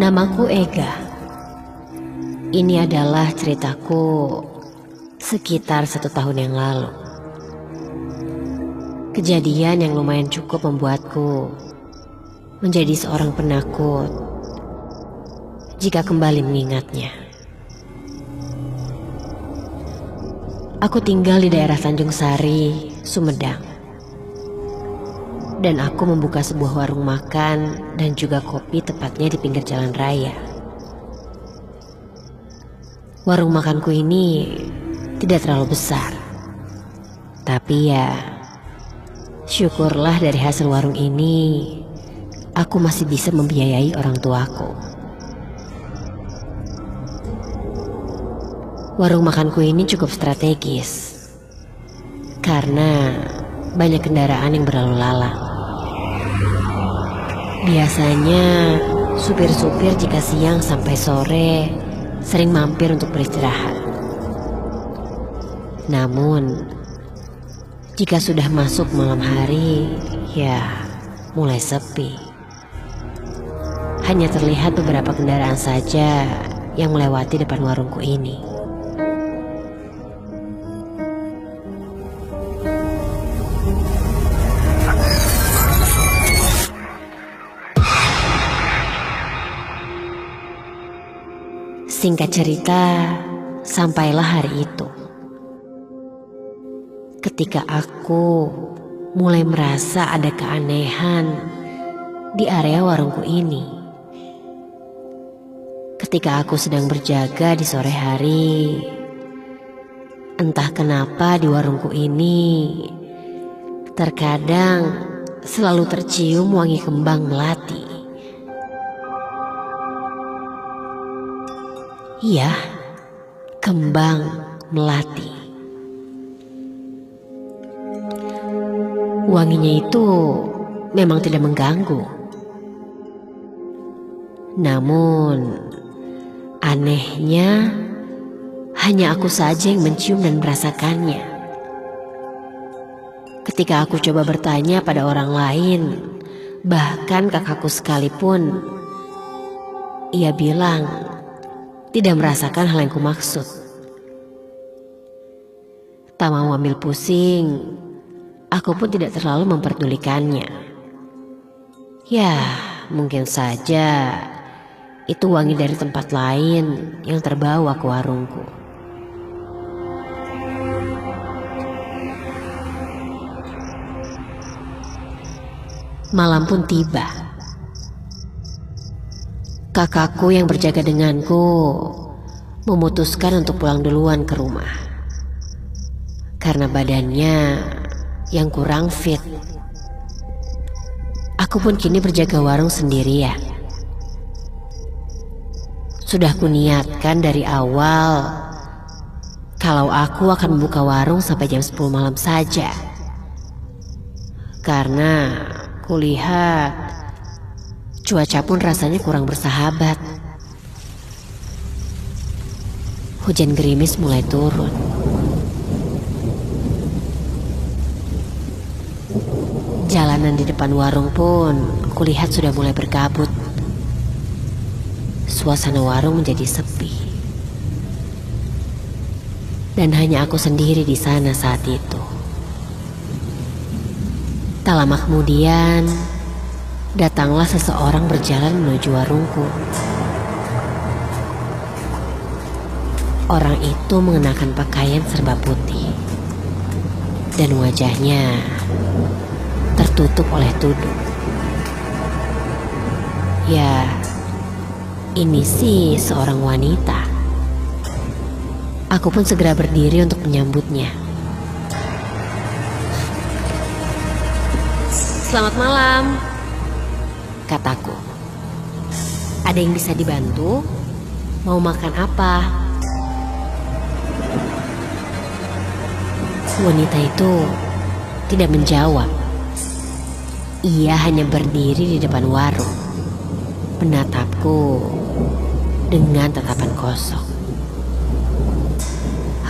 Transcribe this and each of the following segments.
Namaku Ega. Ini adalah ceritaku sekitar 1 tahun yang lalu. Kejadian yang lumayan cukup membuatku menjadi seorang penakut jika kembali mengingatnya. Aku tinggal di daerah Tanjung Sari, Sumedang. Dan aku membuka sebuah warung makan dan juga kopi tepatnya di pinggir jalan raya. Warung makanku ini tidak terlalu besar. Tapi ya, syukurlah dari hasil warung ini, aku masih bisa membiayai orang tuaku. Warung makanku ini cukup strategis, karena banyak kendaraan yang berlalu lalang. Biasanya, supir-supir jika siang sampai sore sering mampir untuk beristirahat. Namun, jika sudah masuk malam hari, ya mulai sepi. Hanya terlihat beberapa kendaraan saja yang melewati depan warungku ini. Singkat cerita, sampailah hari itu. Ketika aku mulai merasa ada keanehan di area warungku ini. Ketika aku sedang berjaga di sore hari, entah kenapa di warungku ini terkadang selalu tercium wangi kembang melati. Iya, kembang melati. Wanginya itu memang tidak mengganggu. Namun, anehnya hanya aku saja yang mencium dan merasakannya. Ketika aku coba bertanya pada orang lain, bahkan kakakku sekalipun, ia bilang tidak merasakan hal yang kumaksud. Tak mau ambil pusing, aku pun tidak terlalu memperdulikannya. Ya, mungkin saja itu wangi dari tempat lain yang terbawa ke warungku. Malam pun tiba. Kakakku yang berjaga denganku memutuskan untuk pulang duluan ke rumah karena badannya yang kurang fit. Aku pun kini berjaga warung sendirian. Sudah kuniatkan dari awal kalau aku akan membuka warung sampai jam 10 malam saja, karena kulihat cuaca pun rasanya kurang bersahabat. Hujan gerimis mulai turun. Jalanan di depan warung pun kulihat sudah mulai berkabut. Suasana warung menjadi sepi. Dan hanya aku sendiri di sana saat itu. Tak lama kemudian, datanglah seseorang berjalan menuju warungku. Orang itu mengenakan pakaian serba putih dan wajahnya tertutup oleh tudung. Ya, ini sih seorang wanita. Aku pun segera berdiri untuk menyambutnya. "Selamat malam," kataku. "Ada yang bisa dibantu? Mau makan apa?" Wanita itu tidak menjawab. Ia hanya berdiri di depan warung, menatapku dengan tatapan kosong.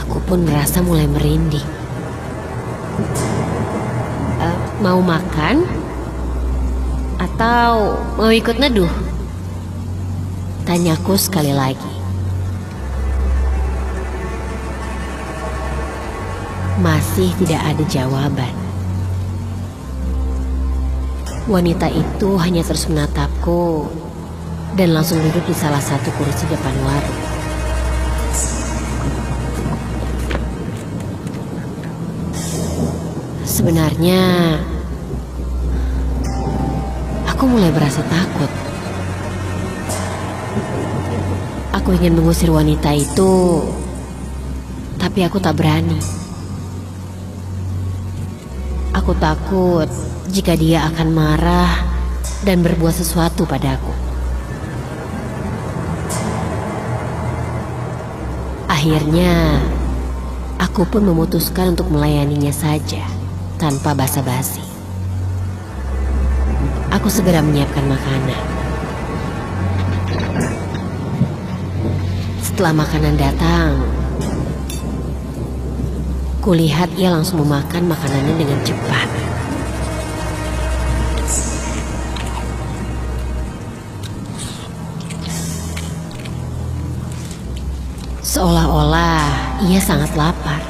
Aku pun merasa mulai merinding. Mau makan? Atau mau ikut neduh?" Tanyaku sekali lagi. Masih tidak ada jawaban. Wanita itu hanya terus menatapku dan langsung duduk di salah satu kursi depan warung. Sebenarnya, aku mulai berasa takut. Aku ingin mengusir wanita itu, tapi aku tak berani. Aku takut jika dia akan marah dan berbuat sesuatu padaku. Akhirnya, aku pun memutuskan untuk melayaninya saja, tanpa basa-basi. Aku segera menyiapkan makanan. Setelah makanan datang, kulihat ia langsung memakan makanannya dengan cepat. Seolah-olah ia sangat lapar.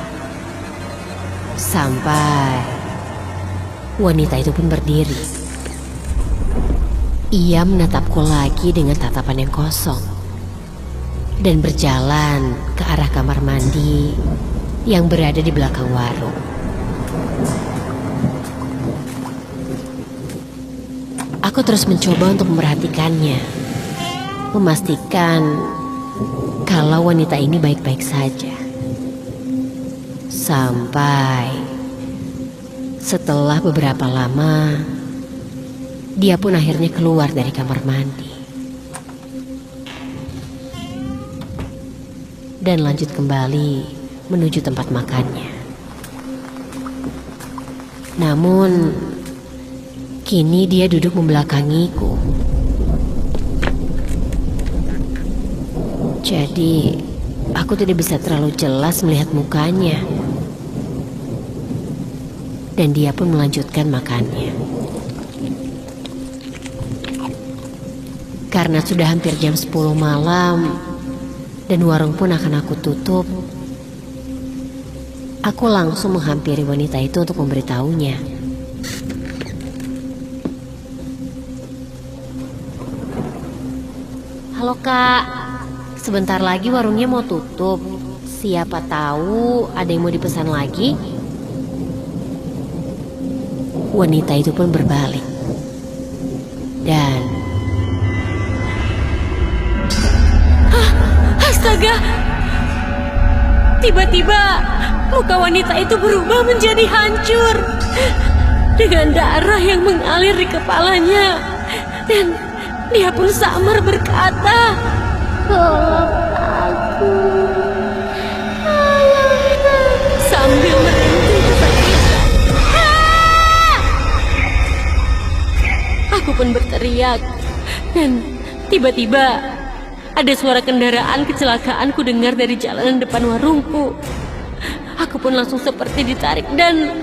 Sampai wanita itu pun berdiri. Ia menatapku lagi dengan tatapan yang kosong dan berjalan ke arah kamar mandi yang berada di belakang warung. Aku terus mencoba untuk memperhatikannya, memastikan kalau wanita ini baik-baik saja. Sampai setelah beberapa lama, dia pun akhirnya keluar dari kamar mandi dan lanjut kembali menuju tempat makannya. Namun, kini dia duduk membelakangiku. Jadi, aku tidak bisa terlalu jelas melihat mukanya. Dan dia pun melanjutkan makannya. Karena sudah hampir jam 10 malam dan warung pun akan aku tutup, aku langsung menghampiri wanita itu untuk memberitahunya. Halo Kak, sebentar lagi warungnya mau tutup. Siapa tahu ada yang mau dipesan lagi? Wanita itu pun berbalik. Dan astaga! Tiba-tiba muka wanita itu berubah menjadi hancur dengan darah yang mengalir di kepalanya. Dan dia pun samar berkata, "Tolong aku, sambil merintih kesakitan. Aku pun berteriak dan tiba-tiba ada suara kendaraan kecelakaan ku dengar dari jalanan depan warungku. Aku pun langsung seperti ditarik dan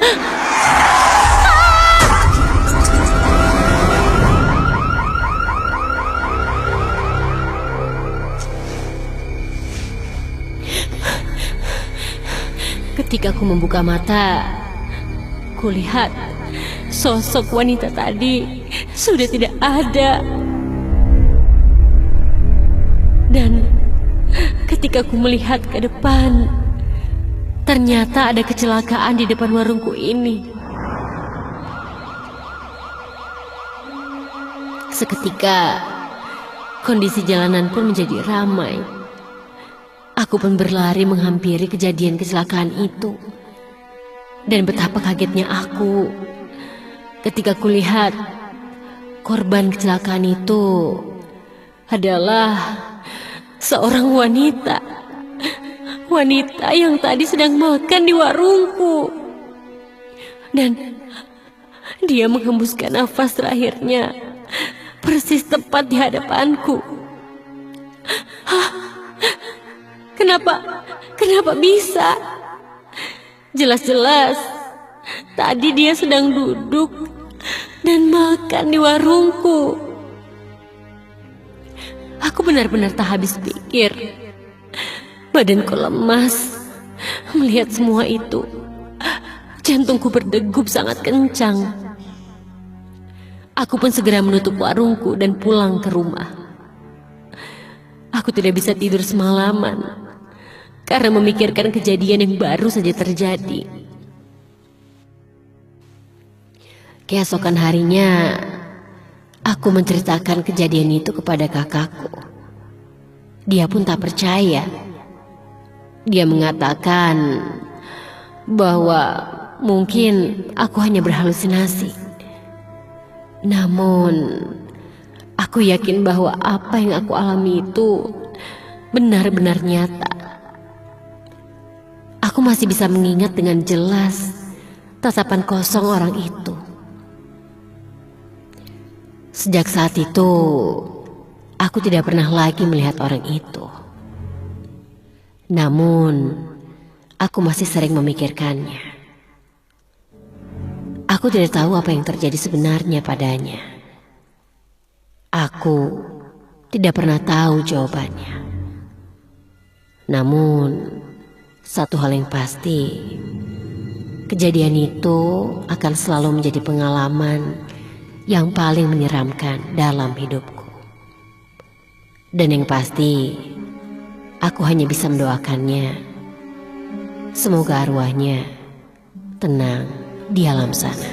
ketika aku membuka mata, kulihat sosok wanita tadi sudah tidak ada. Dan ketika aku melihat ke depan, ternyata ada kecelakaan di depan warungku ini. Seketika, kondisi jalanan pun menjadi ramai. Aku pun berlari menghampiri kejadian kecelakaan itu. Dan betapa kagetnya aku ketika kulihat korban kecelakaan itu adalah seorang wanita. Wanita yang tadi sedang makan di warungku. Dan dia menghembuskan nafas terakhirnya persis tepat di hadapanku. Hah? Kenapa bisa? Jelas-jelas tadi dia sedang duduk dan makan di warungku. Aku benar-benar tak habis pikir. Badanku lemas melihat semua itu. Jantungku berdegup sangat kencang. Aku pun segera menutup warungku dan pulang ke rumah. Aku tidak bisa tidur semalaman karena memikirkan kejadian yang baru saja terjadi. Keesokan harinya, aku menceritakan kejadian itu kepada kakakku. Dia pun tak percaya. Dia mengatakan bahwa mungkin aku hanya berhalusinasi. Namun, aku yakin bahwa apa yang aku alami itu benar-benar nyata. Aku masih bisa mengingat dengan jelas tatapan kosong orang itu. Sejak saat itu, aku tidak pernah lagi melihat orang itu. Namun, aku masih sering memikirkannya. Aku tidak tahu apa yang terjadi sebenarnya padanya. Aku tidak pernah tahu jawabannya. Namun, satu hal yang pasti, kejadian itu akan selalu menjadi pengalaman yang paling menyeramkan dalam hidupku. Dan yang pasti, aku hanya bisa mendoakannya. Semoga arwahnya tenang di alam sana.